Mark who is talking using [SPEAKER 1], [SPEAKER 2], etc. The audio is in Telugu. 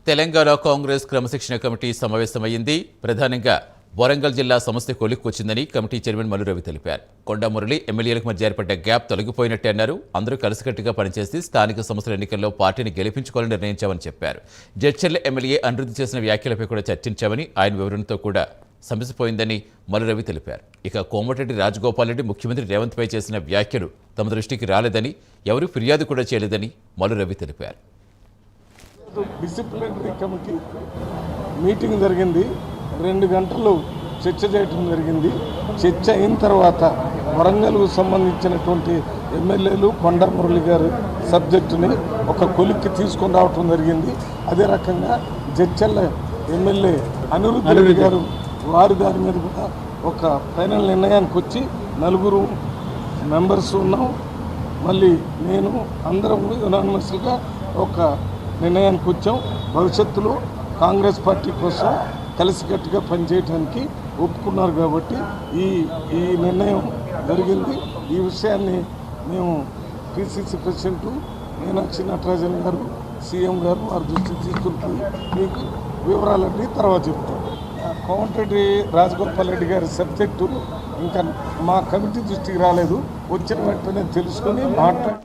[SPEAKER 1] తెలంగాణ కాంగ్రెస్ క్రమశిక్షణ కమిటీ సమావేశమైంది. ప్రధానంగా వరంగల్ జిల్లా సమస్య కొలిక్కొచ్చిందని కమిటీ చైర్మన్ మల్లు రవి తెలిపారు. కొండమురళి ఎమ్మెల్యేలకు మధ్య ఏర్పడ్డ గ్యాప్ తొలగిపోయినట్టే అన్నారు. అందరూ కలిసికట్టుగా పనిచేసి స్థానిక సంస్థల ఎన్నికల్లో పార్టీని గెలిపించుకోవాలని నిర్ణయించామని చెప్పారు. జడ్చర్ల ఎమ్మెల్యే అనిరుద్ధి చేసిన వ్యాఖ్యలపై కూడా చర్చించామని, ఆయన వివరణతో కూడా సమసిపోయిందని మల్లు రవి తెలిపారు. ఇక కోమటిరెడ్డి రాజగోపాల్ రెడ్డి ముఖ్యమంత్రి రేవంత్ పై చేసిన వ్యాఖ్యలు తమ దృష్టికి రాలేదని, ఎవరూ ఫిర్యాదు కూడా చేయలేదని మల్లు రవి తెలిపారు.
[SPEAKER 2] డిసిప్లినరీ కమిటీ మీటింగ్ జరిగింది. 2 గంటలు చర్చ చేయడం జరిగింది. చర్చ అయిన తర్వాత వరంగల్కు సంబంధించినటువంటి ఎమ్మెల్యేలు కొండమురళి గారి సబ్జెక్టుని ఒక కొలిక్కి తీసుకొని రావటం జరిగింది. అదే రకంగా జడ్చర్ల ఎమ్మెల్యే అనిరుద్ధ్ గారు వారి దాని మీద కూడా ఒక ఫైనల్ నిర్ణయానికి వచ్చి 4 మెంబర్స్ ఉన్నాం. మళ్ళీ నేను అందరం యునానిమస్గా ఒక నిర్ణయానికి వచ్చాం. భవిష్యత్తులో కాంగ్రెస్ పార్టీ కోసం కలిసికట్టుగా పనిచేయడానికి ఒప్పుకున్నారు కాబట్టి ఈ నిర్ణయం జరిగింది. ఈ విషయాన్ని మేము పిసిసి ప్రెసిడెంట్ మీనాక్షి నటరాజన్ గారు, సీఎం గారు వారి దృష్టికి తీసుకుని మీకు వివరాలన్నీ తర్వాత చెప్తాం. కోమటిరెడ్డి రాజగోపాల్ రెడ్డి గారి సబ్జెక్టు ఇంకా మా కమిటీ దృష్టికి రాలేదు. వచ్చిన వెంటనే తెలుసుకొని మాట్లాడి